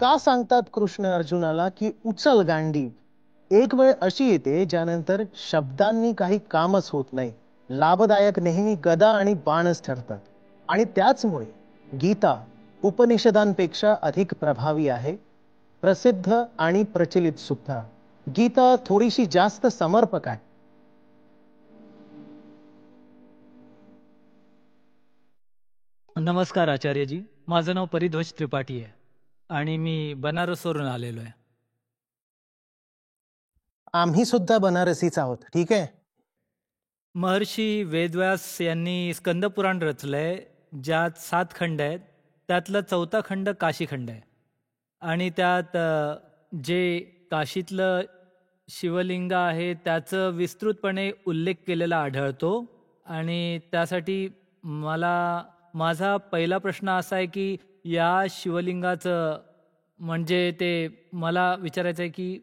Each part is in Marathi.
का सांगतात कृष्ण अर्जुनाला की उचल गांडी? एक वेळ अशी येते ज्यानंतर शब्दांनी काही कामच होत नाही. लाभदायक नेहमी गदा आणि बाणच ठरतात. आणि त्याचमुळे गीता उपनिषदांपेक्षा अधिक प्रभावी आहे, प्रसिद्ध आणि प्रचलित सुद्धा. गीता थोडीशी जास्त समर्पक आहे. नमस्कार आचार्यजी, माझं नाव परिध्वज त्रिपाठी आहे आणि मी बनारसवरून आलेलो आहे. आम्ही सुद्धा बनारसीच आहोत. ठीक आहे. महर्षी वेदव्यास यांनी स्कंदपुराण रचलंय, ज्यात 7 खंड आहेत. त्यातला 4था खंड काशीखंड आहे आणि त्यात जे काशीतलं शिवलिंग आहे त्याचं विस्तृतपणे उल्लेख केलेला आढळतो. आणि त्यासाठी माझा पहिला प्रश्न असा आहे की या शिवलिंगाचं म्हणजे ते मला विचारायचं आहे की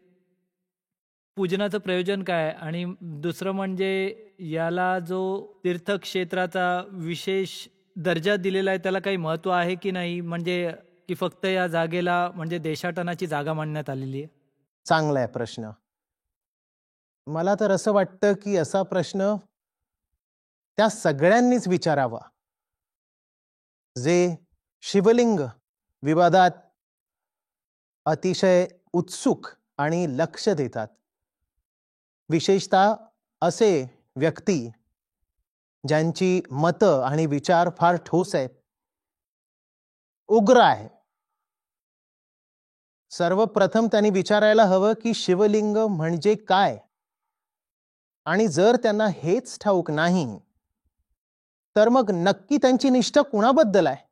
पूजनाचं प्रयोजन काय, आणि दुसरं म्हणजे याला जो तीर्थक्षेत्राचा विशेष दर्जा दिलेला आहे त्याला काही महत्त्व आहे की नाही, म्हणजे की फक्त या जागेला म्हणजे देशाटनाची जागा मानण्यात आलेली आहे. चांगला आहे प्रश्न. मला तर असं वाटतं की असा प्रश्न त्या सगळ्यांनीच विचारावा जे शिवलिंग विवादात अतिशय उत्सुक आणि लक्ष देतात. विशेषतः असे व्यक्ती ज्यांची मतं आणि विचार फार ठोस आहेत, उग्र आहे. सर्वप्रथम त्यांनी विचारायला हवं की शिवलिंग म्हणजे काय, आणि जर त्यांना हेच ठाऊक नाही तर मग नक्की त्यांची निष्ठा कुणाबद्दल आहे?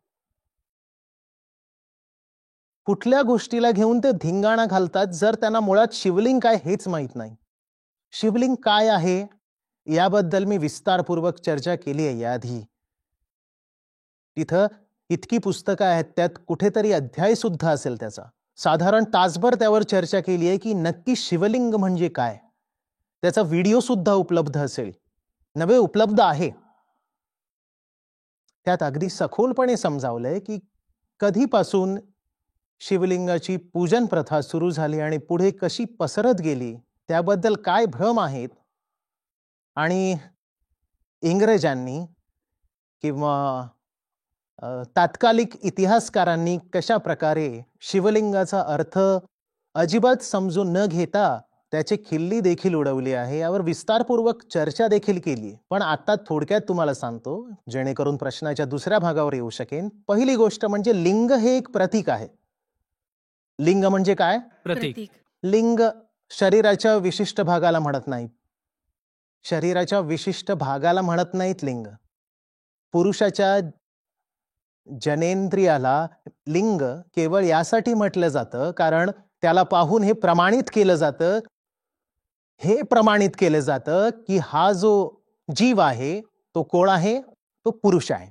कुठल्या गोष्टीला घेऊन ते धिंगाणा घालतात जर त्यांना मुळात शिवलिंग काय हेच माहित नाही? शिवलिंग काय आहे याबद्दल मी विस्तारपूर्वक चर्चा केली आहे याआधी. तिथं इतकी पुस्तकं आहेत, त्यात कुठेतरी अध्याय सुद्धा असेल त्याचा. साधारण तासभर त्यावर चर्चा केली आहे की नक्की शिवलिंग म्हणजे काय. त्याचा व्हिडिओ सुद्धा उपलब्ध असेल, नवे उपलब्ध आहे. त्यात अगदी सखोलपणे समजावलंय की कधीपासून शिवलिंगाची पूजन प्रथा सुरू झाली आणि पुढे कशी पसरत गेली, त्याबद्दल काय भ्रम आहेत, आणि इंग्रजांनी किंवा तात्कालिक इतिहासकारांनी कशा प्रकारे शिवलिंगाचा अर्थ अजिबात समजून न घेता त्याची खिल्ली देखील उडवली आहे, यावर विस्तारपूर्वक चर्चा देखील केली. पण आता थोडक्यात तुम्हाला सांगतो जेणेकरून प्रश्नाच्या दुसऱ्या भागावर येऊ शकेन. पहिली गोष्ट म्हणजे लिंग हे एक प्रतीक आहे. लिंग म्हणजे काय? प्रतीक. लिंग शरीराच्या विशिष्ट भागाला म्हणत नाहीत. शरीराच्या विशिष्ट भागाला म्हणत नाहीत लिंग. पुरुषाच्या जनेंद्रियाला लिंग केवळ यासाठी म्हटलं जातं कारण त्याला पाहून हे प्रमाणित केलं जातं, की हा जो जीव आहे तो कोण आहे? तो पुरुष आहे.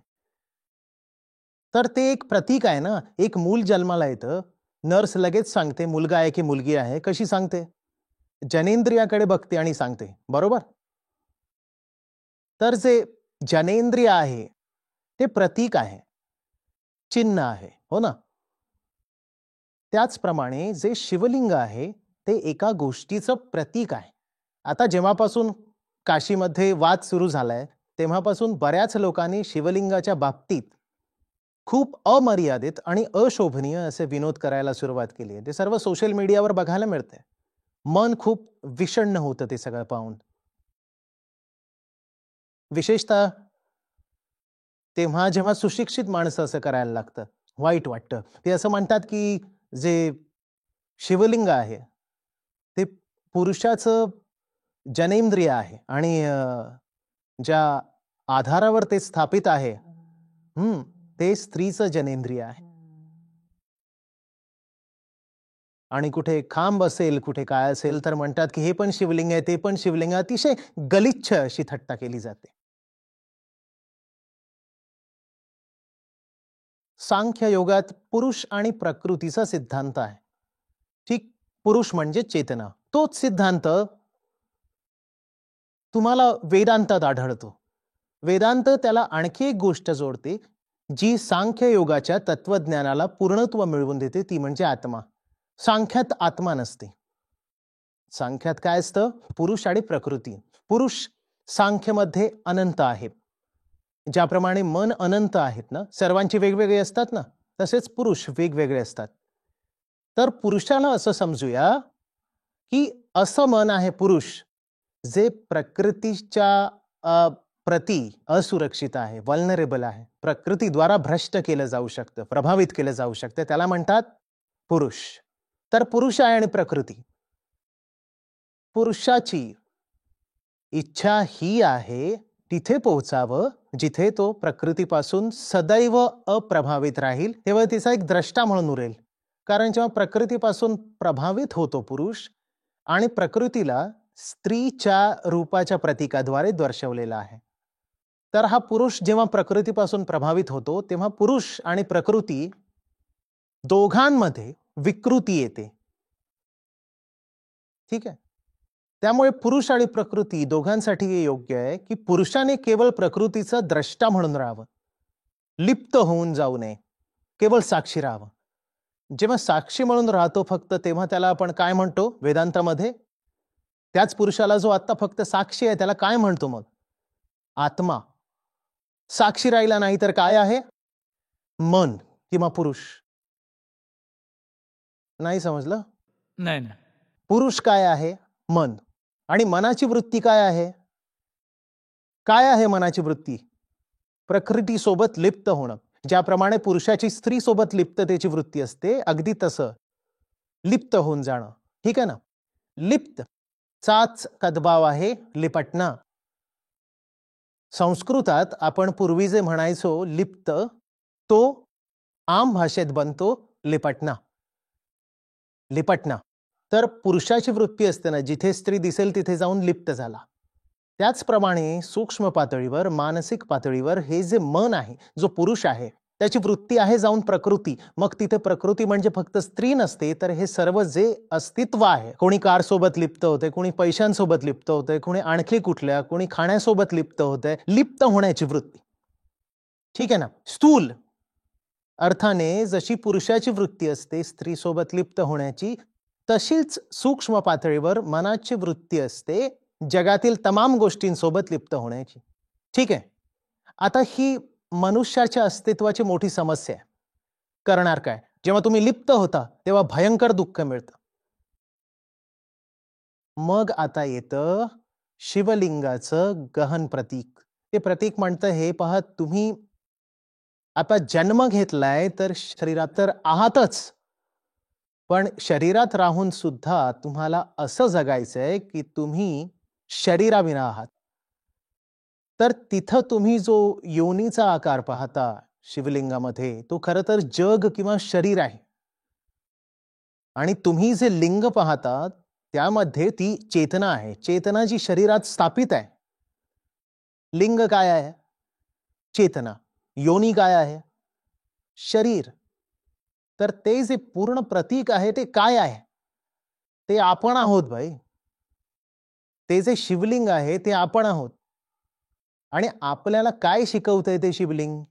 तर ते एक प्रतीक आहे ना. एक मूल जन्माला येतं, नर्स लगेच सांगते मुलगा आहे की मुलगी आहे. कशी सांगते? जनेंद्रियाकडे बघते आणि सांगते, बरोबर? तर जे जनेंद्रिय आहे ते प्रतीक आहे, चिन्ह आहे, हो ना? त्याचप्रमाणे जे शिवलिंग आहे ते एका गोष्टीचं प्रतीक आहे. आता जेव्हापासून काशीमध्ये वाद सुरू झालाय तेव्हापासून बऱ्याच लोकांनी शिवलिंगाच्या बाबतीत खूप अमर्यादित आणि अशोभनीय असे विनोद करायला सुरुवात केली आहे. ते सर्व सोशल मीडियावर बघायला मिळते. मन खूप विषण्ण होतं ते सगळं पाहून. विशेषतः तेव्हा जेव्हा सुशिक्षित माणसं असं करायला लागतं, वाईट वाटतं. ते असं म्हणतात की जे शिवलिंग आहे ते पुरुषाचं जनेंद्रिय आहे आणि ज्या आधारावर ते स्थापित आहे ते स्त्रीचं जनेंद्रिय आहे. आणि कुठे खांब असेल, कुठे काय असेल तर म्हणतात की हे पण शिवलिंग आहे, ते पण शिवलिंग. अतिशय गलिच्छ अशी थट्टा केली जाते. सांख्य योगात पुरुष आणि प्रकृतीचा सिद्धांत आहे. ठीक, पुरुष म्हणजे चेतना. तोच सिद्धांत तुम्हाला वेदांतात आढळतो. वेदांत त्याला आणखी एक गोष्ट जोडते जी सांख्य योगाच्या तत्वज्ञानाला पूर्णत्व मिळवून देते ती म्हणजे आत्मा. सांख्यात आत्मा नसते. सांख्यात काय असतं? पुरुष आणि प्रकृती. पुरुष सांख्यमध्ये अनंत आहे. ज्याप्रमाणे मन अनंत आहेत ना, सर्वांची वेगवेगळे असतात ना, तसेच पुरुष वेगवेगळे असतात. तर पुरुषाला असं समजूया की असं मन आहे पुरुष जे प्रकृतीच्या प्रती असुरक्षित आहे, वल्नरेबल आहे, प्रकृतीद्वारा भ्रष्ट केलं जाऊ शकतं, प्रभावित केलं जाऊ शकतं, त्याला म्हणतात पुरुष. तर पुरुष आहे आणि प्रकृती. पुरुषाची इच्छा ही आहे तिथे पोहोचावं जिथे तो प्रकृतीपासून सदैव अप्रभावित राहील, तेव्हा तिचा एक द्रष्टा म्हणून उरेल. कारण जेव्हा प्रकृतीपासून प्रभावित होतो पुरुष, आणि प्रकृतीला स्त्रीच्या रूपाच्या प्रतीकाद्वारे दर्शवलेला आहे, तर हा पुरुष जेव्हा प्रकृतीपासून प्रभावित होतो तेव्हा पुरुष आणि प्रकृती दोघांमध्ये विकृती येते. ठीक आहे. त्यामुळे पुरुष आणि प्रकृती दोघांसाठी हे योग्य आहे की पुरुषाने केवळ प्रकृतीचा द्रष्टा म्हणून राहावं, लिप्त होऊन जाऊ नये, केवळ साक्षी राहावं. जेव्हा साक्षी म्हणून राहतो फक्त, तेव्हा त्याला आपण काय म्हणतो वेदांतामध्ये? त्याच पुरुषाला जो आता फक्त साक्षी आहे त्याला काय म्हणतो मग? आत्मा. साक्षी राहिला नाही तर काय आहे? मन किंवा पुरुष. नाही समजलं? नाही नाही. पुरुष काय आहे? मन. आणि मनाची वृत्ती काय आहे? काय आहे मनाची वृत्ती? प्रकृतीसोबत लिप्त होणं. ज्याप्रमाणे पुरुषाची स्त्रीसोबत लिप्ततेची वृत्ती असते, अगदी तसं लिप्त होऊन जाणं. ठीक आहे ना? लिप्त चाच कदबाव आहे लिपटणं. संस्कृतात आपण पूर्वी जे म्हणायचो लिप्त, तो आम भाषेत बनतो लिपटणं. लिपटणं. तर पुरुषाची वृत्ती असते ना, जिथे स्त्री दिसेल तिथे जाऊन लिप्त झाला. त्याचप्रमाणे सूक्ष्म पातळीवर, मानसिक पातळीवर हे जे मन आहे, जो पुरुष आहे, त्याची वृत्ती आहे जाऊन प्रकृती. मग तिथे प्रकृती म्हणजे फक्त स्त्री नसते, तर हे सर्व जे अस्तित्व आहे, कोणी कारसोबत लिप्त होते, कोणी पैशांसोबत लिप्त होते, कोणी आणखी कुठल्या, कोणी खाण्यासोबत लिप्त होते, लिप्त होण्याची वृत्ती. ठीक आहे ना? स्थूल अर्थाने जशी पुरुषाची वृत्ती असते स्त्रीसोबत लिप्त होण्याची, तशीच सूक्ष्म पातळीवर मनाची वृत्ती असते जगातील तमाम गोष्टींसोबत लिप्त होण्याची. ठीक आहे. आता ही मनुष्याच्या अस्तित्वाची मोठी समस्या आहे. करणार काय? जेव्हा तुम्ही लिप्त होता तेव्हा भयंकर दुःख मिळतं. मग आता येतं शिवलिंगाचं गहन प्रतीक. ते प्रतीक म्हणतं, हे पहा, तुम्ही आता जन्म घेतलाय तर शरीरात तर आहातच, पण शरीरात राहून सुद्धा तुम्हाला असं जगायचंय की तुम्ही शरीराविना आहात. तर तिथं तुम्ही जो योनीचा आकार पाहता शिवलिंगामध्ये, तो खरं तर जग किंवा शरीर आहे. आणि तुम्ही जे लिंग पाहता त्यामध्ये ती चेतना आहे, चेतना जी शरीरात स्थापित आहे. लिंग काय आहे? चेतना. योनी काय आहे? शरीर. तर ते जे पूर्ण प्रतीक आहे ते काय आहे? ते आपण आहोत भाई. ते जे शिवलिंग आहे ते आपण आहोत. आणि आपल्याला काय शिकवतंय ते शिवलिंग?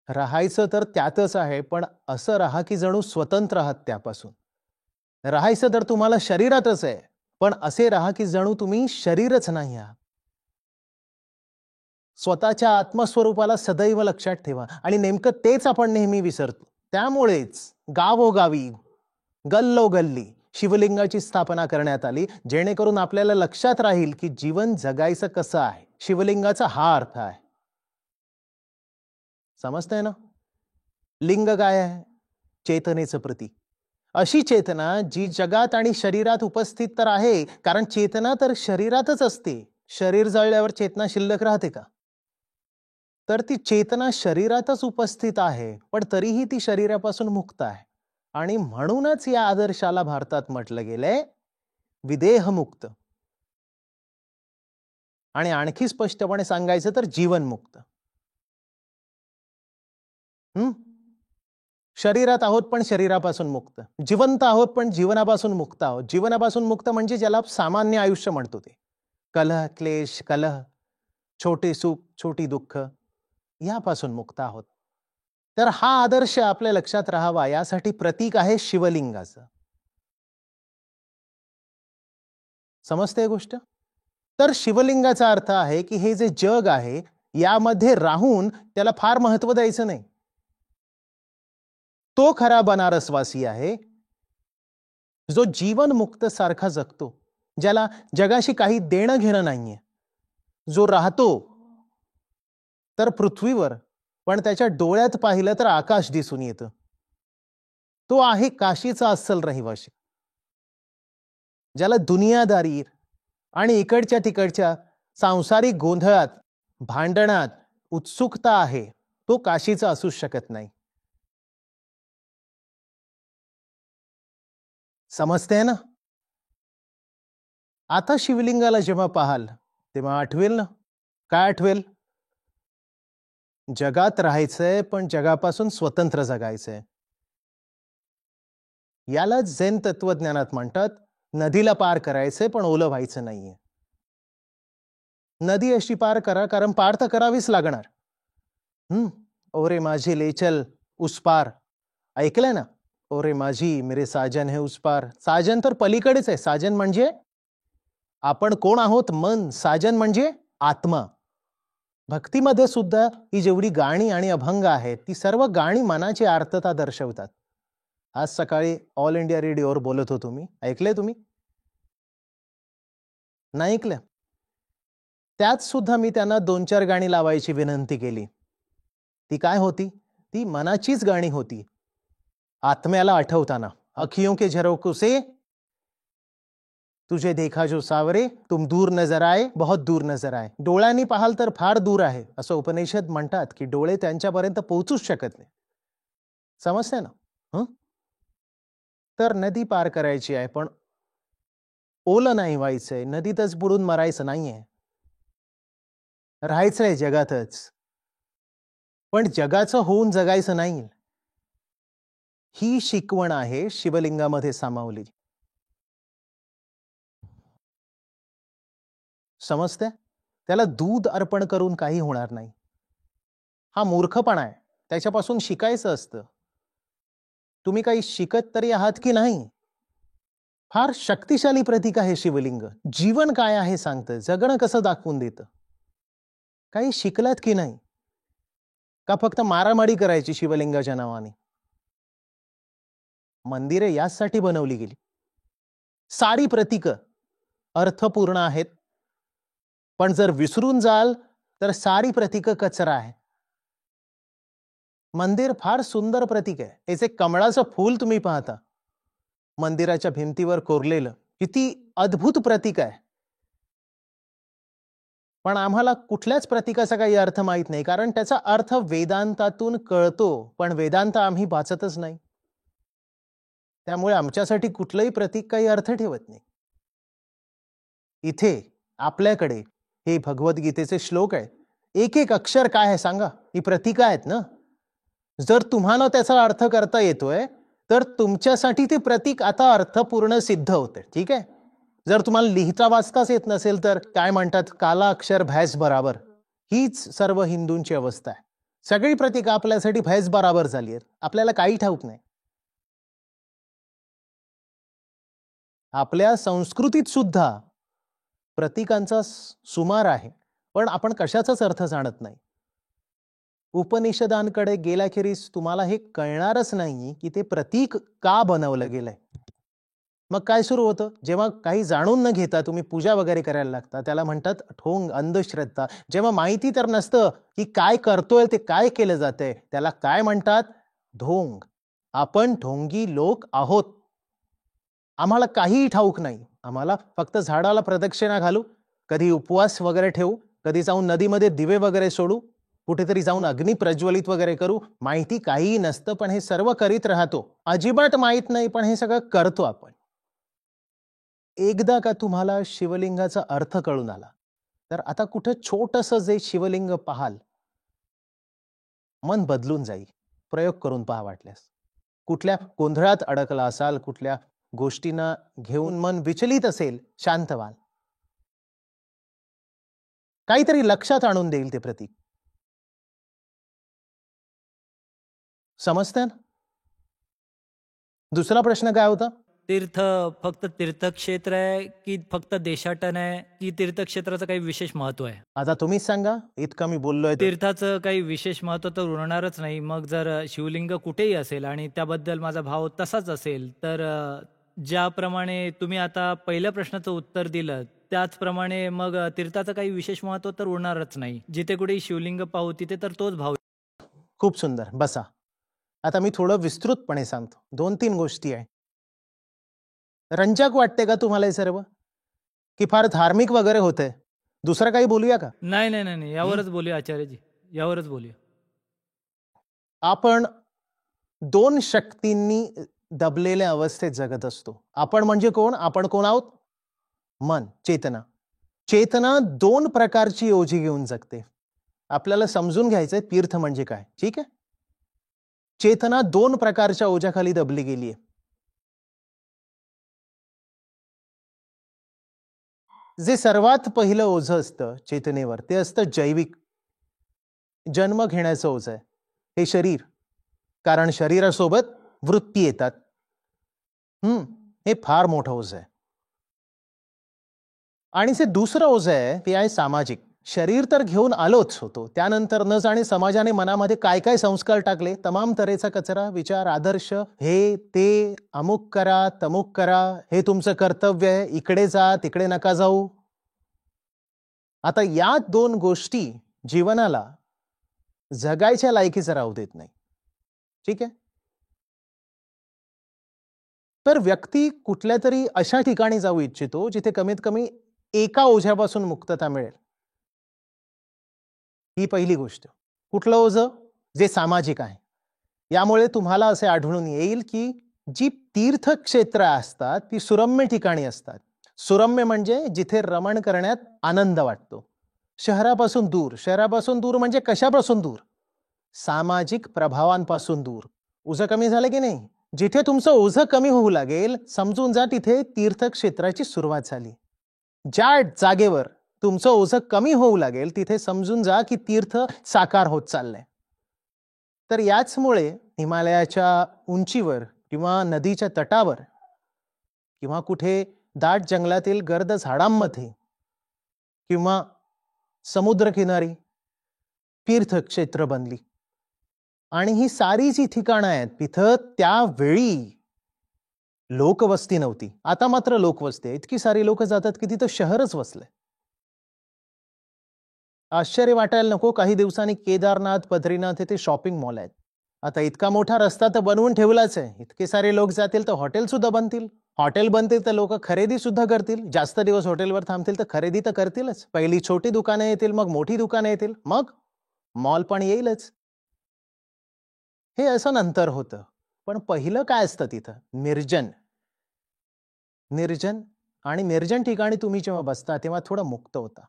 राहायचं तर त्यातच आहे, पण असं राहा की जणू स्वतंत्र आहात त्यापासून. राहायचं तर तुम्हाला शरीरातच आहे, पण असे राहा की जणू तुम्ही शरीरच नाही आहात. स्वतःच्या आत्मस्वरूपाला सदैव लक्षात ठेवा. आणि नेमकं तेच आपण नेहमी विसरतो. त्यामुळेच गावोगावी, गल्लोगल्ली शिवलिंगाची स्थापना करण्यात आली, जेणेकरून आपल्याला लक्षात राहील की जीवन जगायचं कसं आहे. शिवलिंगाचा हा अर्थ आहे. समजतंय ना? लिंग काय आहे? चेतनेचं प्रतीक. अशी चेतना जी जगात आणि शरीरात उपस्थित तर आहे, कारण चेतना तर शरीरातच असते. शरीर जळल्यावर चेतना शिल्लक राहते का? तर ती चेतना शरीरातच उपस्थित आहे, पण तरीही ती शरीरापासून मुक्त आहे. आणि म्हणूनच या आदर्शाला भारतात म्हटलं गेलंय विदेहमुक्त. आणि आणखी स्पष्टपणे सांगायचं तर जीवनमुक्त. शरीरात आहोत पण शरीरापासून मुक्त, जिवंत आहोत पण जीवनापासून मुक्त आहोत. जीवनापासून मुक्त म्हणजे ज्याला सामान्य आयुष्य म्हणतो ते. कलह, क्लेश, कलह, छोटे सुख, छोटी दुःख, यापासून मुक्त आहोत. तर हा आदर्श आपल्या लक्षात राहावा यासाठी प्रतीक आहे शिवलिंगाचं. समजते गोष्ट? तर शिवलिंगाचा अर्थ आहे की हे जे जग आहे यामध्ये राहून त्याला फार महत्व द्यायचं नाही. तो खरा बनारसवासी आहे जो जीवन मुक्त सारखा जगतो, ज्याला जगाशी काही देणं घेणं नाहीये, जो राहतो तर पृथ्वीवर पण त्याच्या डोळ्यात पाहिलं तर आकाश दिसून येतं. तो आहे काशीचा अस्सल रहिवासी, ज्याला दुनियादारी आणि इकडच्या तिकडच्या सांसारिक गोंधळात भांडणात उत्सुकता आहे, तो काशीचा असूच शकत नाही. समजते ना? आता शिवलिंगाला जेव्हा पाहाल तेव्हा आठवेल ना, काय आठवेल? जगात राहायचंय पण जगापासून स्वतंत्र जगायचंय. याला झेन तत्वज्ञानात म्हणतात नदीला पार करायचंय पण ओलं व्हायचं नाहीये. नदी अशी पार करा, कारण पार तर करावीच लागणार. ओरे माझी लेचल उस पार, ऐकलंय ना? ओरे माझी मेरे साजन है उस पार. साजन तर पलीकडेच आहे. साजन म्हणजे आपण कोण आहोत? मन. साजन म्हणजे आत्मा. भक्तीमध्ये सुद्धा ही जेवढी गाणी आणि अभंग आहेत ती सर्व गाणी मनाची आर्तता दर्शवतात. आज सकाळी ऑल इंडिया रेडिओवर बोलत होतो मी, ऐकलंय तुम्ही? नाही ऐकलं? त्यात सुद्धा मी त्यांना 2-4 गाणी लावायची विनंती केली. ती काय होती? ती मनाचीच गाणी होती. आत्म्याला आठवताना, अखियों के झरोखों से तुझे देखा जो सावरे, तुम दूर नजर आए, बहुत दूर नजर आए. डोळ्यांनी पाहाल तर फार दूर आहे असं उपनिषद म्हणतात की डोळे त्यांच्यापर्यंत पोहोचूच शकत नाही. समजते ना? तर नदी पार करायची आहे पण ओलं नाही व्हायचंय, नदीतच बुडून मरायचं नाहीये, राहायचंय जगातच, पण जगाचं होऊन जगायचं नाही. ही शिकवण आहे शिवलिंगामध्ये सामावली. समजते? त्याला दूध अर्पण करून काही होणार नाही. हा मूर्खपणा आहे. त्याच्यापासून शिकायचं असतं. तुम्ही काही शिकत तरी आहात की नाही? फार शक्तिशाली प्रतीक आहे शिवलिंग. जीवन काय आहे सांगतं, जगणं कसं दाखवून देतं. काही शिकलात की नाही? का फक्त मारामारी करायची शिवलिंगाच्या नावाने? मंदिरे यासाठी बनवली गेली. सारी प्रतीक अर्थपूर्ण आहेत, पण जर विसरून जाल तर सारी प्रतीक कचरा आहे. मंदिर फार सुंदर प्रतीक आहे. याचे कमळाचं फूल तुम्ही पाहता मंदिराच्या भिंतीवर कोरलेलं, किती अद्भुत प्रतीक आहे. पण आम्हाला कुठल्याच प्रतीकाचा काही अर्थ माहित नाही, कारण त्याचा अर्थ वेदांतातून कळतो, पण वेदांत आम्ही वाचतच नाही. त्यामुळे आमच्यासाठी कुठलंही प्रतीक काही अर्थ ठेवत नाही. इथे आपल्याकडे हे भगवद्गीतेचे श्लोक आहेत. एक एक अक्षर काय आहे सांगा? ही प्रतीक आहेत ना. जर तुम्हाला त्याचा अर्थ करता येतोय तर तुमच्यासाठी ते प्रतीक आता अर्थपूर्ण सिद्ध होते. ठीक आहे? जर तुम्हाला लिहिता वाचताच येत नसेल तर काय म्हणतात, काला अक्षर भैंस बराबर. हीच सर्व हिंदूंची अवस्था आहे. सगळी प्रतीक आपल्यासाठी भैंस बराबर झाली आहेत. आपल्याला काही ठाऊक नाही. आपल्या संस्कृतीत सुद्धा प्रतीकांचा सुमार आहे, पण आपण कशाचाच अर्थ जाणत नाही. उपनिषदांकडे गेल्याखेरीज तुम्हाला हे कळणारच नाही की ते प्रतीक का बनवलं गेलंय. मग काय सुरू होतं? जेव्हा काही जाणून न घेता तुम्ही पूजा वगैरे करायला लागता त्याला म्हणतात ठोंग, अंधश्रद्धा. जेव्हा माहिती तर नसतं की काय करतोय ते काय केलं जातंय त्याला काय म्हणतात? ढोंग. आपण ढोंगी लोक आहोत. आम्हाला काहीही ठाऊक नाही. आम्हाला फक्त झाडाला प्रदक्षिणा घालू, कधी उपवास वगैरे ठेवू, कधी जाऊन नदीमध्ये दिवे वगैरे सोडू, कुठेतरी जाऊन अग्नी प्रज्वलित वगैरे करू. माहिती काहीही नसतं पण हे सर्व करीत राहतो. अजिबात माहित नाही पण हे सगळं करतो आपण. एकदा का तुम्हाला शिवलिंगाचा अर्थ कळून आला तर आता कुठं छोटंसं जे शिवलिंग पाहाल मन बदलून जाईल. प्रयोग करून पहा वाटल्यास. कुठल्या गोंधळात अडकला असाल, कुठल्या गोष्टींना घेऊन मन विचलित असेल, शांत व्हाल. काहीतरी लक्षात आणून देईल ते प्रतीक. समजतंय ना? दुसरा प्रश्न काय होता? तीर्थ फक्त तीर्थक्षेत्र आहे की फक्त देशाटन आहे की तीर्थक्षेत्राचं काही विशेष महत्व आहे? आता तुम्हीच सांगा, इतकं मी बोललोय तर. तीर्थाचं काही विशेष महत्व तर उरणारच नाही. मग जर शिवलिंग कुठेही असेल आणि त्याबद्दल माझा भाव तसाच असेल तर ज्याप्रमाणे तुम्ही आता पहिल्या प्रश्नाचं उत्तर दिलं त्याचप्रमाणे मग तीर्थाचं काही विशेष महत्व तर उरणारच नाही. जिथे कुठे शिवलिंग पाहू तिथे तर तोच भाव. खूप सुंदर. बसा. आता मी थोडं विस्तृतपणे सांगतो. 2-3 गोष्टी आहे. रंजक वाटते का तुम्हाला हे सर्व, की फार धार्मिक वगैरे होतंय? दुसरं काही बोलूया का? नाही नाही नाही नाही, यावरच बोलूया आचार्यजी, यावरच बोलूया. आपण 2 शक्तींनी दबलेल्या अवस्थेत जगत असतो. आपण म्हणजे कोण? आपण कोण आहोत? मन, चेतना. चेतना 2 प्रकारची ओझी घेऊन जगते. आपल्याला समजून घ्यायचंय तीर्थ म्हणजे काय, ठीक आहे? चेतना 2 प्रकारच्या ओझ्याखाली दबली गेली आहे. जे सर्वात पहिलं ओझं असतं चेतनेवर ते असतं जैविक. जन्म घेण्याचं ओझं आहे. हे शरीर. कारण शरीरासोबत वृत्ती येतात. हे फार मोठं ओझं आहे. आणि जे दुसरं ओझं आहे ते आहे सामाजिक. शरीर तर घेऊन आलोच होतो, त्यानंतर न जाणे समाजाने मनामध्ये काय काय संस्कार टाकले, तमाम तऱ्हेचा कचरा, विचार, आदर्श, हे ते, अमुक करा, तमुक करा, हे तुमचं कर्तव्य आहे, इकडे जा, तिकडे नका जाऊ. आता या 2 गोष्टी जीवनाला जगायच्या लायकीचं राहू देत नाही, ठीक आहे? तर व्यक्ती कुठल्या तरी अशा ठिकाणी जाऊ इच्छितो जिथे कमीत कमी एका ओझ्यापासून मुक्तता मिळेल. ही पहिली गोष्ट. कुठलं ओझं? जे सामाजिक आहे. यामुळे तुम्हाला असे आढळून येईल की जी तीर्थक्षेत्र असतात ती सुरम्य ठिकाणी असतात. सुरम्य म्हणजे जिथे रमण करण्यात आनंद वाटतो. शहरापासून दूर. शहरापासून दूर म्हणजे कशापासून दूर? सामाजिक प्रभावांपासून दूर. ओझं कमी झालं की नाही? जिथे तुमचं ओझं कमी होऊ लागेल समजून जा तिथे तीर्थक्षेत्राची सुरुवात झाली. ज्या जागेवर तुमचं ओझं कमी होऊ लागेल तिथे समजून जा की तीर्थ साकार होत चाललंय. तर याचमुळे हिमालयाच्या उंचीवर किंवा नदीच्या तटावर किंवा कुठे दाट जंगलातील गर्द झाडांमध्ये किंवा समुद्रकिनारी तीर्थक्षेत्र बनली. आणि ही सारी जी ठिकाणं आहेत तिथं त्यावेळी लोकवस्ती नव्हती. आता मात्र लोकवस्ती आहे. इतकी सारी लोक जातात की तिथं शहरच वसलंय. आश्चर्य वाटायला नको, काही दिवसांनी केदारनाथ, बद्रीनाथ येथे शॉपिंग मॉल आहेत. आता इतका मोठा रस्ता तर बनवून ठेवलाच आहे. इतके सारे लोक जातील तर हॉटेल सुद्धा बनतील. हॉटेल बनतील तर लोक खरेदी सुद्धा करतील. जास्त दिवस हॉटेलवर थांबतील तर खरेदी तर करतीलच. पहिली छोटी दुकानं येतील, मग मोठी दुकानं येतील, मग मॉल पण येईलच. हे असं नंतर होतं. पण पहिलं काय असतं तिथं? निर्जन. निर्जन आणि निर्जन ठिकाणी तुम्ही जेव्हा बसता तेव्हा थोडं मुक्त होता.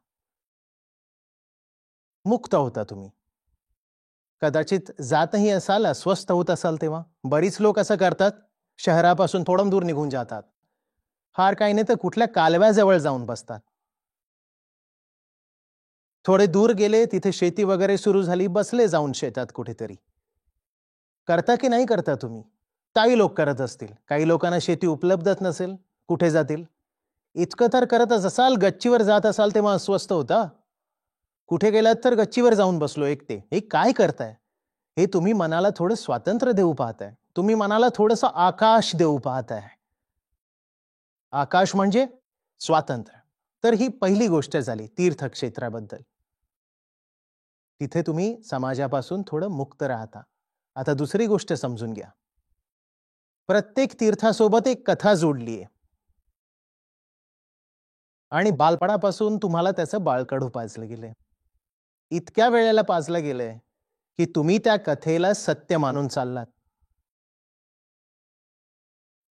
मुक्त होता तुम्ही. कदाचित जातही असाल, अस्वस्थ होत असाल तेव्हा. बरीच लोक असं करतात, शहरापासून थोडं दूर निघून जातात. फार काही नाही तर कुठल्या कालव्याजवळ जाऊन बसतात. थोडे दूर गेले, तिथे शेती वगैरे सुरू झाली, बसले जाऊन शेतात कुठेतरी. करता की नाही करता तुम्ही? काही लोक करत असतील. काही लोकांना शेती उपलब्धच नसेल, कुठे जातील? इतकं तर करतच असाल. गच्चीवर जात असाल तेव्हा अस्वस्थ होता. कुठे गेलात तर गच्चीवर जाऊन बसलो एकटे. हे काय करताय? हे तुम्ही मनाला थोडं स्वातंत्र्य देऊ पाहताय. तुम्ही मनाला थोडंसं आकाश देऊ पाहताय. आकाश म्हणजे स्वातंत्र्य. तर ही पहिली गोष्ट झाली तीर्थक्षेत्राबद्दल. तिथे तुम्ही समाजापासून थोडं मुक्त राहता. आता दुसरी गोष्ट समजून घ्या. प्रत्येक तीर्थासोबत एक कथा जोडली आहे. आणि बालपणापासून तुम्हाला त्याचं बाळकडू पाजलं गेलंय. इतक्या वेळेला पाजलं गेलंय की तुम्ही त्या कथेला सत्य मानून चाललात.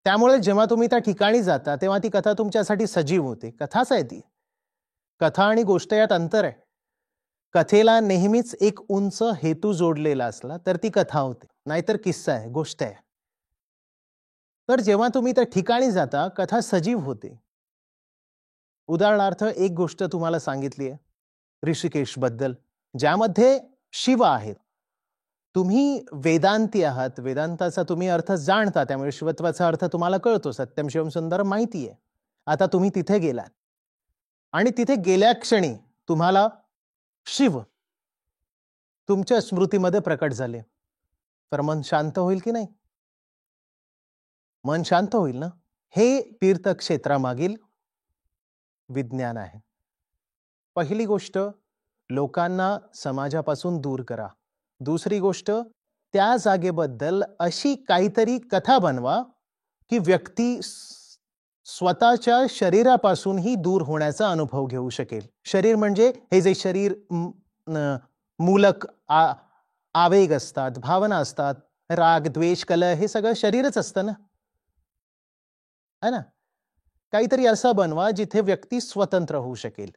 त्यामुळे जेव्हा तुम्ही त्या ठिकाणी जाता तेव्हा ती कथा तुमच्यासाठी सजीव होते. कथाच आहे ती. कथा आणि गोष्ट यात अंतर आहे. कथेला नेहमीच एक उंच हेतू जोडलेला असला तर ती कथा होते, नाहीतर किस्सा आहे, गोष्ट आहे. तर जेव्हा तुम्ही त्या ठिकाणी जाता कथा सजीव होते. उदाहरणार्थ एक गोष्ट तुम्हाला सांगितली आहे ऋषिकेश बद्दल, ज्यामध्ये शिव आहेत. तुम्ही वेदांती आहात, वेदांताचा तुम्ही अर्थ जाणता, त्यामुळे शिवत्वाचा अर्थ तुम्हाला कळतो, सत्यम शिवम सुंदरम माहिती आहे. आता तुम्ही तिथे गेलात आणि तिथे गेल्या क्षणी तुम्हाला शिव तुमच्या स्मृतीमध्ये प्रकट झाले, तर मन शांत होईल की नाही? मन शांत होईल ना. हे तीर्थक्षेत्रामागील विज्ञान आहे. पहिली गोष्ट, लोकांना समाजापासून दूर करा. दुसरी गोष्ट, त्या जागेबद्दल अशी काहीतरी कथा बनवा की व्यक्ती स्वतःच्या शरीरापासूनही दूर होण्याचा अनुभव घेऊ शकेल. शरीर म्हणजे हे जे शरीर मूलक आवेग असतात, भावना असतात, राग, द्वेष, कलह, हे सगळं शरीरच असतं ना, है ना. काहीतरी असं बनवा जिथे व्यक्ती स्वतंत्र होऊ शकेल.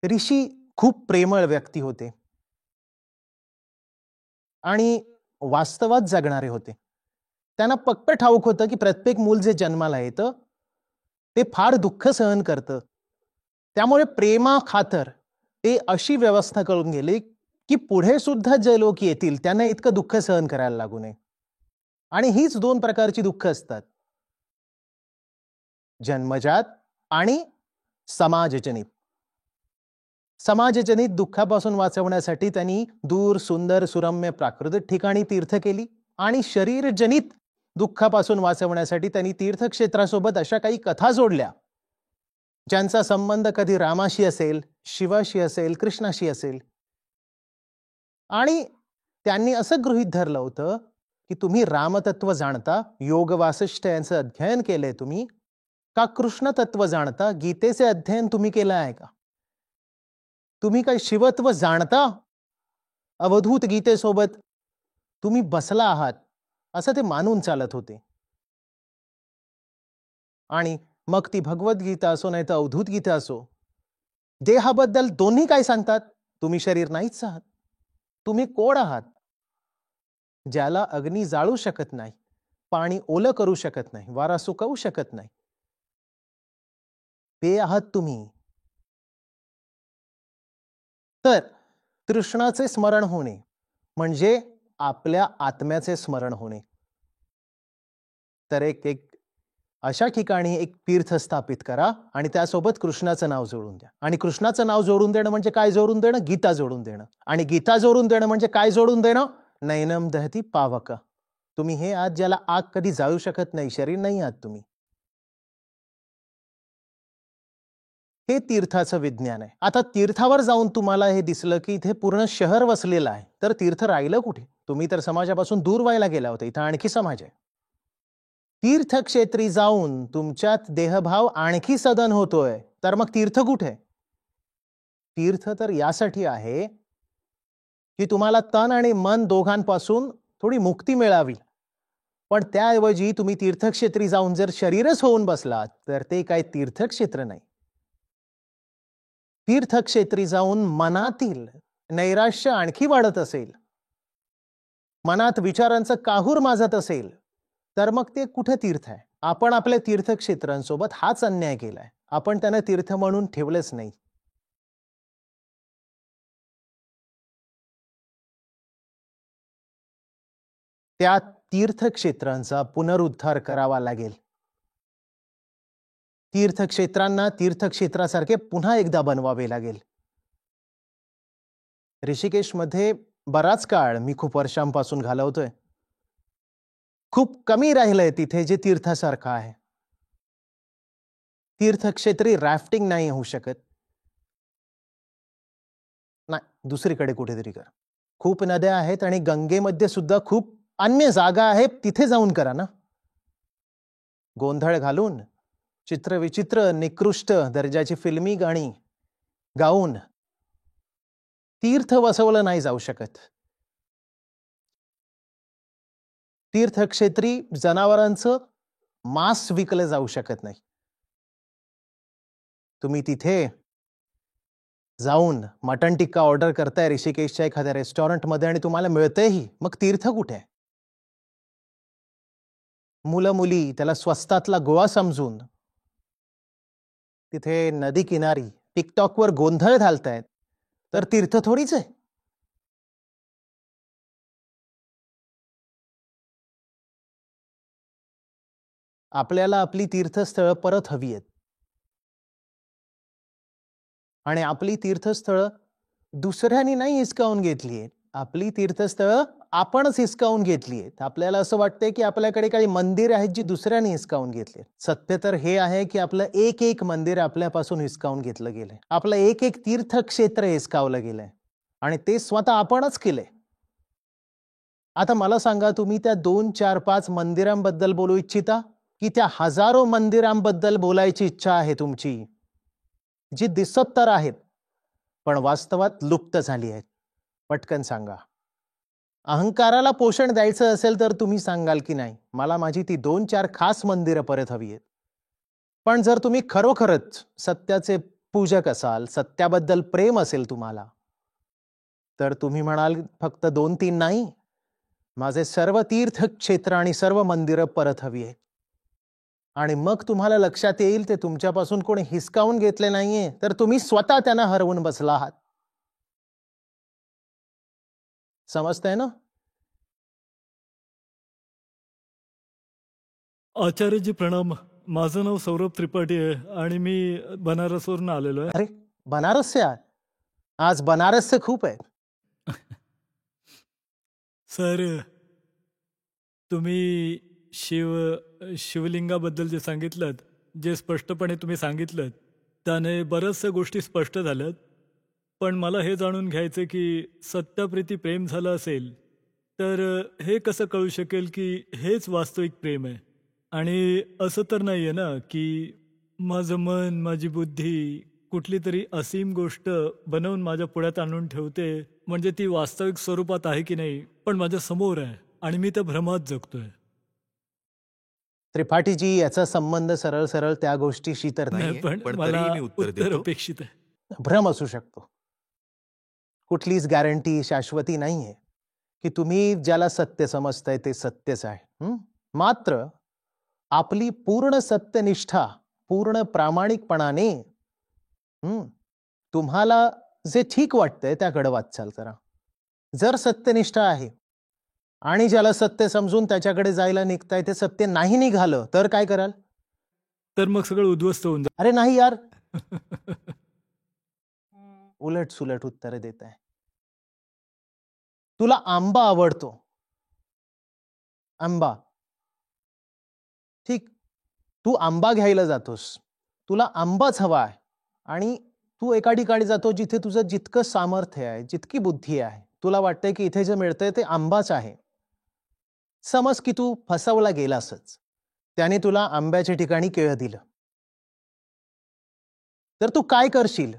ऋषी खूप प्रेमळ व्यक्ती होते आणि वास्तवात जगणारे होते. त्यांना पक्क ठाऊक होतं की प्रत्येक मूल जे जन्माला येतं ते फार दुःख सहन करतं. त्यामुळे प्रेमा खातर ते अशी व्यवस्था करून गेले की पुढे सुद्धा जे लोक येतील त्यांना इतकं दुःख सहन करायला लागू नये. आणि हीच दोन प्रकारची दुःख असतात, जन्मजात आणि समाजजनित. समाजजनित दुःखापासून वाचवण्यासाठी त्यांनी दूर सुंदर सुरम्य प्राकृतिक ठिकाणी तीर्थ केली आणि शरीरजनित दुःखापासून वाचवण्यासाठी त्यांनी तीर्थक्षेत्रासोबत अशा काही कथा जोडल्या ज्यांचा संबंध कधी रामाशी असेल, शिवाशी असेल, कृष्णाशी असेल. आणि त्यांनी असं गृहीत धरलं होतं की तुम्ही रामतत्व जाणता, योग वासिष्ठ यांचं अध्ययन केलंय तुम्ही, का कृष्ण तत्व जाणता, गीतेचे अध्ययन तुम्ही केलं आहे का? तुम्ही काही शिवत्व जाणता? अवधूत गीतेसोबत तुम्ही बसला आहात असं ते मानून चालत होते. आणि मग ती भगवद्गीता असो नाही तर अवधूत गीता असो, देहाबद्दल दोन्ही काय सांगतात? तुम्ही शरीर नाहीच आहात. तुम्ही कोण आहात? ज्याला अग्नी जाळू शकत नाही, पाणी ओलं करू शकत नाही, वारा सुकवू शकत नाही, ते आहात तुम्ही. तर कृष्णाचे स्मरण होणे म्हणजे आपल्या आत्म्याचे स्मरण होणे. तर एक अशा ठिकाणी एक तीर्थ स्थापित करा आणि त्यासोबत कृष्णाचं नाव जोडून द्या. आणि कृष्णाचं नाव जोडून देणं म्हणजे काय जोडून देणं? गीता जोडून देणं. आणि गीता जोडून देणं म्हणजे काय जोडून देणं? नैनम दहती पावक. तुम्ही हे आहात ज्याला आग कधी जाळू शकत नाही, शरीर नाही आहात तुम्ही. हे तीर्थाचं विज्ञान आहे. आता तीर्थावर जाऊन तुम्हाला हे दिसलं की इथे पूर्ण शहर वसलेलं आहे, तर तीर्थ राहिलं कुठे? तुम्ही तर समाजापासून दूर व्हायला गेला होता, इथं आणखी समाज आहे. तीर्थक्षेत्री जाऊन तुमच्यात देहभाव आणखी सदन होतोय, तर मग तीर्थ कुठे? तीर्थ तर यासाठी आहे की तुम्हाला तन आणि मन दोघांपासून थोडी मुक्ती मिळावी. पण त्याऐवजी तुम्ही तीर्थक्षेत्री जाऊन जर शरीरच होऊन बसलात तर ते काय तीर्थक्षेत्र नाही. तीर्थक्षेत्री जाऊन मनातील नैराश्य आणखी वाढत असेल, मनात विचारांचं काहूर माजत असेल, तर मग ते कुठे तीर्थ आहे? आपण आपल्या तीर्थक्षेत्रांसोबत हाच अन्याय केलाय. आपण त्यांना तीर्थ म्हणून ठेवलेच नाही. त्या तीर्थक्षेत्रांचा पुनरुद्धार करावा लागेल. तीर्थक्षेत्रांना तीर्थक्षेत्रासारखे पुन्हा एकदा बनवावे लागेल. ऋषिकेशमध्ये बराच काळ मी खूप वर्षांपासून घालवतोय. खूप कमी राहिलंय तिथे जे तीर्थासारखं आहे. तीर्थक्षेत्री राफ्टिंग नाही होऊ शकत. नाही, दुसरीकडे कुठेतरी कर. खूप नद्या आहेत आणि गंगेमध्ये सुद्धा खूप अन्य जागा आहेत, तिथे जाऊन करा ना. गोंधळ घालून चित्रविचित्र निकृष्ट दर्जाची फिल्मी गाणी गाऊन तीर्थ वसवलं नाही जाऊ शकत. तीर्थक्षेत्री जनावरांचं मांस विकलं जाऊ शकत नाही. तुम्ही तिथे जाऊन मटन टिक्का ऑर्डर करताय ऋषिकेशच्या एखाद्या रेस्टॉरंटमध्ये आणि तुम्हाला मिळतंयही, मग तीर्थ कुठे? मुलं मुली त्याला स्वस्तातला गोवा समजून तिथे नदी किनारी टिकटॉकवर गोंधळ घालतायत, तर तीर्थ थोडीच आहे. आपल्याला आपली तीर्थस्थळं परत हवी आहेत आणि आपली तीर्थस्थळं दुसऱ्यांनी नाही हिसकावून घेतली आहेत. आपली तीर्थस्थळं आपणच हिसकावून घेतली आहेत. आपल्याला असं वाटतंय की आपल्याकडे काही मंदिर आहेत जी दुसऱ्यांनी हिसकावून घेतली. सत्य तर हे आहे की आपलं एक एक मंदिर आपल्यापासून हिसकावून घेतलं गेलंय. आपलं एक एक तीर्थक्षेत्र हिसकावलं गेलंय आणि ते स्वतः आपणच केलंय. आता मला सांगा, तुम्ही त्या 2, 4, 5 मंदिरांबद्दल बोलू इच्छिता की त्या हजारो मंदिरांबद्दल बोलायची इच्छा आहे तुमची, जी दिसत तर आहेत पण वास्तवात लुप्त झाली आहेत? पटकन सांगा. अहंकाराला पोषण द्यायचं असेल तर तुम्ही सांगाल की नाही, मला माझी ती 2-4 खास मंदिरं परत हवी आहेत. पण जर तुम्ही खरोखरच सत्याचे पूजक असाल, सत्याबद्दल प्रेम असेल तुम्हाला, तर तुम्ही म्हणाल फक्त 2-3 नाही, माझे सर्व तीर्थक्षेत्र आणि सर्व मंदिरं परत हवी आहेत. आणि मग तुम्हाला लक्षात येईल ते तुमच्यापासून कोणी हिसकावून घेतले नाहीये, तर तुम्ही स्वतः त्यांना हरवून बसला आहात. समजतंय ना? आचार्यजी प्रणाम. माझं नाव सौरभ त्रिपाठी आहे आणि मी बनारसवरून आलेलो आहे. अरे, बनारस से आज बनारस से खूप आहे. सर, तुम्ही शिवलिंगाबद्दल जे सांगितलं, जे स्पष्टपणे तुम्ही सांगितलं, त्याने बऱ्याचशा गोष्टी स्पष्ट झाल्यात. पण मला हे जाणून घ्यायचं की सत्याप्रती प्रेम झालं असेल तर हे कसं कळू शकेल की हेच वास्तविक प्रेम आहे? आणि असं तर नाही आहे ना की माझं मन, माझी बुद्धी कुठली तरी असीम गोष्ट बनवून माझ्या पुढ्यात आणून ठेवते, म्हणजे ती वास्तविक स्वरूपात आहे की नाही पण माझ्या समोर आहे आणि मी त्या भ्रमात जगतोय. त्रिपाठीजी, याचा संबंध सरळ सरळ त्या गोष्टीशी तर नाही. नाही, पण पण मला तरीही मी उत्तर उत्तर देतो. अपेक्षित आहे. भ्रम असू शकतो. कुठलीच गॅरंटी, शाश्वती नाहीये की तुम्ही ज्याला सत्य समजताय ते सत्यच आहे. मात्र आपली पूर्ण सत्यनिष्ठा, पूर्ण प्रामाणिकपणाने तुम्हाला जे ठीक वाटतंय त्याकडे वाटचाल करा. जर सत्यनिष्ठा आहे आणि ज्याला सत्य समजून त्याच्याकडे जायला निघताय ते सत्य नाही निघालं तर काय कराल? तर मग सगळं उद्ध्वस्त होऊन अरे नाही यार, जाईल. उलट सुलट उत्तरे देत आहे. तुला आंबा आवडतो, आंबा, ठीक, तू आंबा घ्यायला जातोस, तुला आंबाच हवा आहे आणि तू एका ठिकाणी जातो जिथे तुझं जितकं सामर्थ्य आहे, जितकी बुद्धी आहे, तुला वाटतंय की इथे जे मिळतंय ते आंबाच आहे. समज की तू फसवला गेलासच, त्याने तुला आंब्याच्या ठिकाणी केळं दिलं, तर तू काय करशील?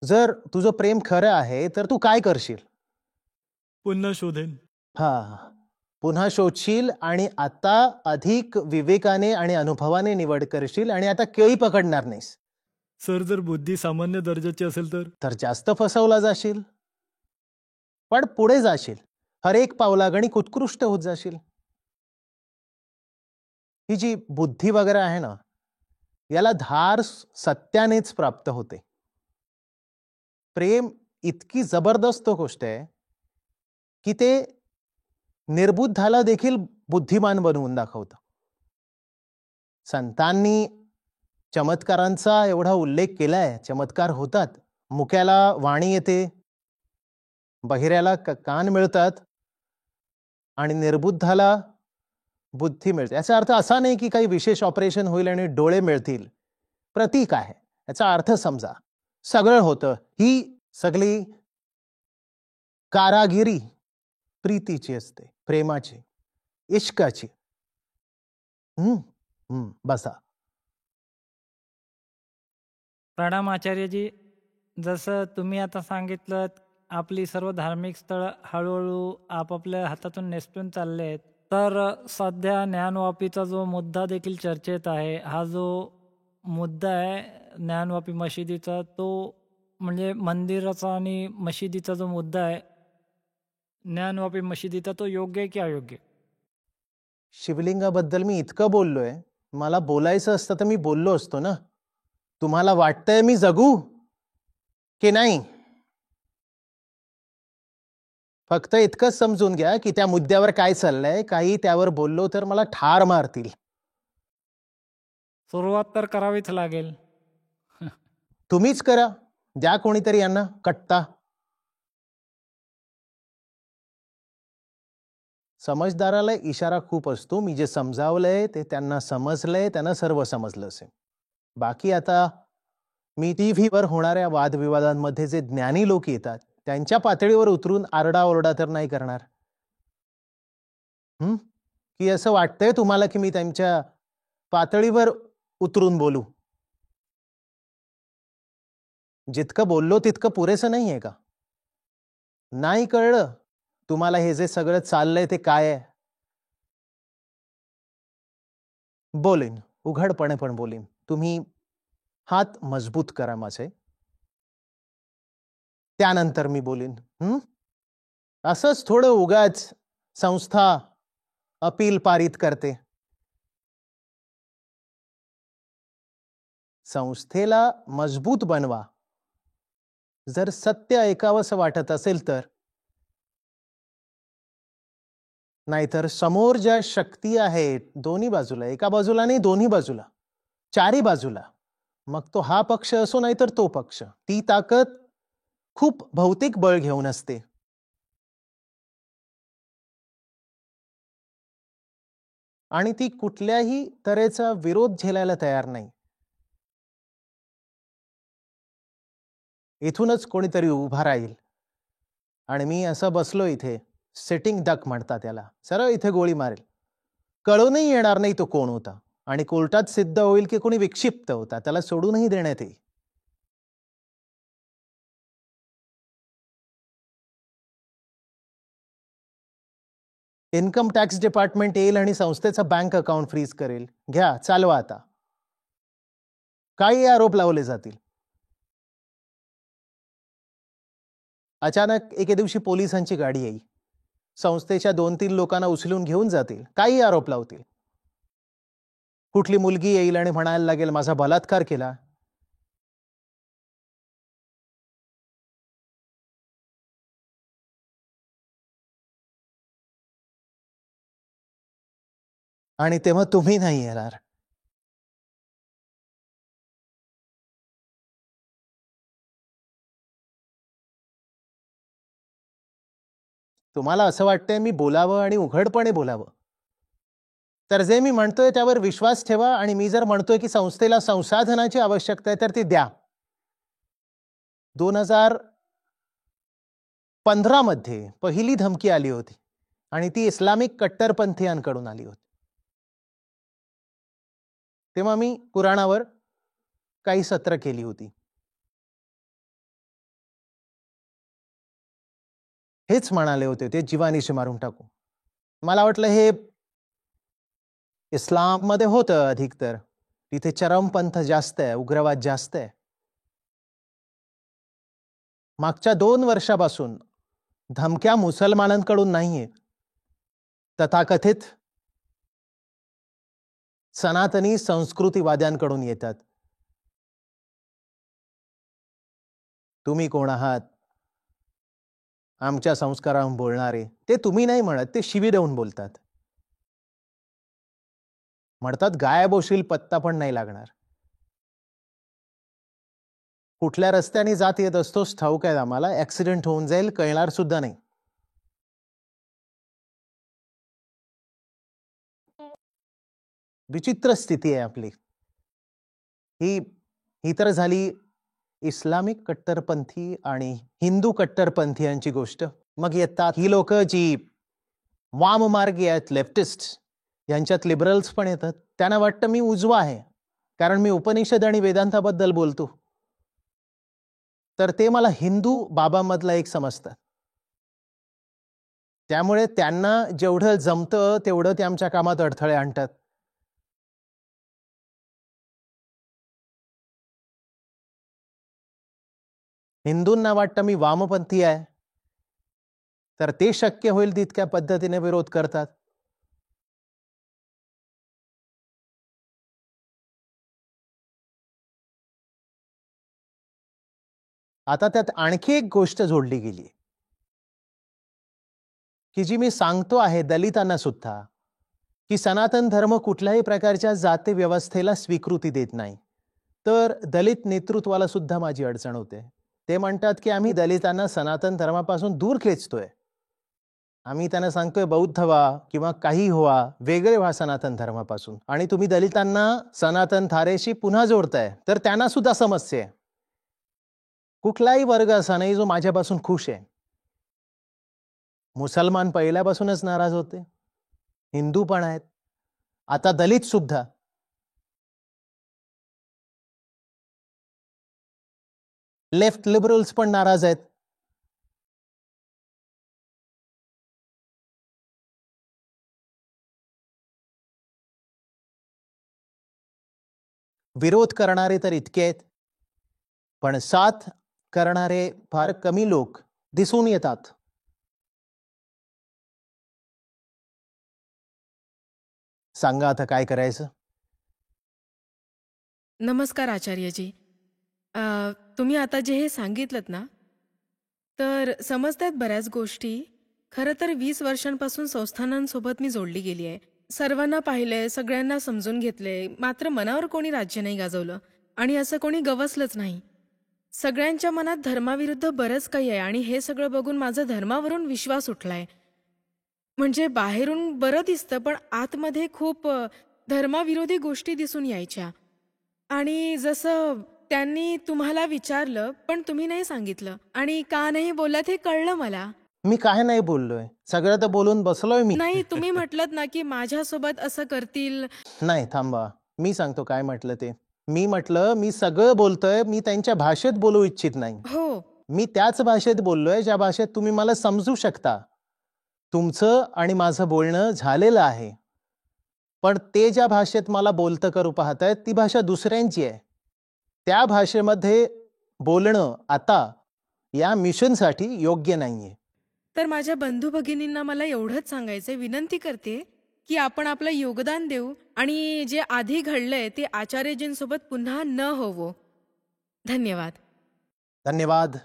जर तुझं प्रेम खरं आहे तर तू काय करशील? पुन्हा शोधेन. पुन्हा शोधशील आणि आता अधिक विवेकाने आणि अनुभवाने निवड करशील आणि आता केळी पकडणार नाहीस. सर, जर बुद्धी सामान्य दर्जाची असेल तर जास्त फसवला जाशील, पण पुढे जाशील, हर एक पावलागणी उत्कृष्ट होत जाशील. ही जी बुद्धी वगैरे आहे ना, याला धार सत्यानेच प्राप्त होते. प्रेम इतकी जबरदस्त गोष्ट आहे की ते निर्बुद्धाला देखील बुद्धिमान बनवून दाखवतं. संतांनी चमत्कारांचा एवढा उल्लेख केलाय. चमत्कार होतात, मुक्याला वाणी येते, बहिऱ्याला कान मिळतात आणि निर्बुद्धाला बुद्धी मिळते. याचा अर्थ असा नाही की काही विशेष ऑपरेशन होईल आणि डोळे मिळतील. प्रतीक आहे, याचा अर्थ समजा. सगळं होतं. ही सगळी कारागिरी प्रीतीची असते, प्रेमाची, इश्काची. बसा. प्रणाम आचार्यजी. जसं तुम्ही आता सांगितलं, आपली सर्व धार्मिक स्थळं हळूहळू आपापल्या हातातून निसटून चालले आहेत. तर सध्या ज्ञानवापीचा जो मुद्दा देखील चर्चेत आहे, हा जो मुद्दा आहे ज्ञानवापी मशिदीचा, तो म्हणजे मंदिराचा आणि मशिदीचा जो मुद्दा आहे ज्ञानवापी मशिदीचा, तो योग्य आहे की अयोग्य? शिवलिंगाबद्दल मी इतकं बोललोय, मला बोलायचं असतं तर मी बोललो असतो ना. तुम्हाला वाटतंय मी जगू की नाही? फक्त इतकंच समजून घ्या की त्या मुद्द्यावर काय चाललंय. काही त्यावर बोललो तर मला ठार मारतील. सुरुवात तर करावीच लागेल. तुम्हीच करा, द्या कोणीतरी यांना कट्टा. समजदाराला इशारा खूप असतो. मी जे समजावलंय ते त्यांना समजलंय, त्यांना सर्व समजलं असेल. बाकी आता मी टीव्हीवर होणाऱ्या वादविवादांमध्ये जे ज्ञानी लोक येतात त्यांच्या पातळीवर उतरून आरडाओरडा तर नाही करणार. की असं वाटतंय तुम्हाला की मी त्यांच्या पातळीवर उतरून बोलू? जितकं बोललो तितकं पुरेसं नाहीये का? नाही कळलं तुम्हाला हे जे सगळं चाललंय ते काय आहे? बोलेन, उघडपणे पण बोलेन. तुम्ही हात मजबूत करा माझे, त्यानंतर मी बोलेन. असंच थोडं उगाच संस्था अपील पारित करते. संस्थेला मजबूत बनवा. जर सत्य ऐकावंसं वाटत असेल तर. नाहीतर समोर ज्या शक्ती आहेत दोन्ही बाजूला, एका बाजूला नाही दोन्ही बाजूला, चारी बाजूला, मग तो हा पक्ष असो नाहीतर तो पक्ष, ती ताकद खूप भौतिक बळ घेऊन असते. आणि ती कुठल्याही तऱ्हेचा विरोध झेलायला तयार नाही. इथूनच कोणीतरी उभा राहील आणि मी असं बसलो इथे, सिटिंग डक म्हणतात त्याला, सरळ इथे गोळी मारेल. कळूनही येणार नाही तो कोण होता आणि कोर्टात सिद्ध होईल की कोणी विक्षिप्त होता, त्याला सोडूनही देण्यात येईल. इन्कम टॅक्स डिपार्टमेंट येईल आणि संस्थेचा बँक अकाउंट फ्रीज करेल. घ्या, चालवा आता. काही आरोप लावले जातील. अचानक एके दिवशी पोलिसांची गाडी येईल, संस्थेच्या 2-3 लोकांना उचलून घेऊन जातील, काही आरोप लावतील. कुठली मुलगी येईल आणि म्हणायला लागेल माझा बलात्कार केला. आणि तेव्हा तुम्ही नाही येणार. तुम्हाला असं वाटतंय मी बोलावं आणि उघडपणे बोलावं, तर जे मी म्हणतोय त्यावर विश्वास ठेवा. आणि मी जर म्हणतोय की संस्थेला संसाधनाची आवश्यकता आहे तर ती द्या. 2015 मध्ये पहिली धमकी आली होती आणि ती इस्लामिक कट्टरपंथीयांकडून आली होती. तेव्हा मी कुराणावर काही सत्र केली होती. हेच म्हणाले होते ते जीवानीशी मारून टाकू. मला वाटलं हे इस्लाम मध्ये होतं अधिक, तर तिथे चरमपंथ जास्त आहे, उग्रवाद जास्त आहे. मागच्या 2 वर्षापासून धमक्या मुसलमानांकडून नाहीये, तथाकथित सनातनी संस्कृतीवाद्यांकडून येतात. तुम्ही कोण आहात आमच्या संस्कारांवर बोलणारे? ते तुम्ही नाही म्हणत, ते शिवी देऊन बोलतात. म्हणतात गायब होशील, पत्ता पण नाही लागणार. कुठल्या रस्त्याने जात येत असतोच ठाऊक आहे आम्हाला, ऍक्सिडेंट होऊन जाईल कळणार सुद्धा नाही. विचित्र स्थिती आहे आपली. ही तर झाली इस्लामिक कट्टरपंथी आणि हिंदू कट्टरपंथीयांची गोष्ट. मग येतात ही लोक जी वाममार्गी आहेत, लेफ्टिस्ट, यांच्यात लिबरल्स पण येतात. त्यांना वाटतं मी उजवा आहे कारण मी उपनिषद आणि वेदांताबद्दल बोलतो, तर ते मला हिंदू बाबामधला एक समजतात. त्यामुळे त्यांना जेवढं जमतं तेवढं ते आमच्या कामात अडथळे आणतात. हिंदूंना वाटतं मी वामपंथी आहे, तर ते शक्य होईल तितक्या पद्धतीने विरोध करतात. आता त्यात आणखी एक गोष्ट जोडली गेली की जी मी सांगतो आहे दलितांना सुद्धा, की सनातन धर्म कुठल्याही प्रकारच्या जाती व्यवस्थेला स्वीकृती देत नाही. तर दलित नेतृत्वाला सुद्धा माझी अडचण होते. ते म्हणतात की आम्ही दलितांना सनातन धर्मापासून दूर खेचतोय. आम्ही त्यांना सांगतोय बौद्ध व्हा किंवा काही व्हा, वेगळे व्हा सनातन धर्मापासून, आणि तुम्ही दलितांना सनातन धारेशी पुन्हा जोडताय. तर त्यांना सुद्धा समस्या आहे. कुठलाही वर्ग असा नाही जो माझ्यापासून खुश आहे. मुसलमान पहिल्यापासूनच नाराज होते, हिंदू पण आहेत, आता दलित सुद्धा. लेफ्ट लिबरल्स पण नाराज आहेत. विरोध करणारे तर इतके आहेत, पण साथ करणारे फार कमी लोक दिसून येतात. सांगा आता काय करायचं. नमस्कार आचार्यजी. तुम्ही आता जे हे सांगितलं ना, तर समजतात बऱ्याच गोष्टी. खरं तर 20 वर्षांपासून संस्थानांसोबत मी जोडली गेली आहे. सर्वांना पाहिलंय, सगळ्यांना समजून घेतलंय, मात्र मनावर कोणी राज्य नाही गाजवलं आणि असं कोणी गवसलंच नाही. सगळ्यांच्या मनात धर्माविरुद्ध बरंच काही आहे आणि हे सगळं बघून माझा धर्मावरून विश्वास उठलाय. म्हणजे बाहेरून बरं दिसतं, पण आतमध्ये खूप धर्माविरोधी गोष्टी दिसून यायच्या. आणि जसं त्यांनी तुम्हाला विचारलं, पण तुम्ही नाही सांगितलं आणि का नाही बोललात हे कळलं मला. मी काय नाही बोललोय, सगळं तर बोलून बसलोय मी. नाही, तुम्ही म्हटलत ना की माझ्यासोबत असं करतील. नाही, थांबा, मी सांगतो काय म्हटलं ते. मी म्हटलं मी सगळं बोलतोय, मी त्यांच्या भाषेत बोलू इच्छित नाही. हो, मी त्याच भाषेत बोललोय ज्या भाषेत तुम्ही मला समजू शकता. तुमचं आणि माझं बोलणं झालेलं आहे, पण ते ज्या भाषेत मला बोलतं करू पाहतायत ती भाषा दुसऱ्यांची आहे. त्या भाषेमध्ये बोलणं आता या मिशनसाठी योग्य नाहीये. तर माझ्या बंधू भगिनींना मला एवढंच सांगायचंय, विनंती करते की आपण आपलं योगदान देऊ आणि जे आधी घडलंय ते आचार्यजींसोबत पुन्हा न होवो. धन्यवाद. धन्यवाद.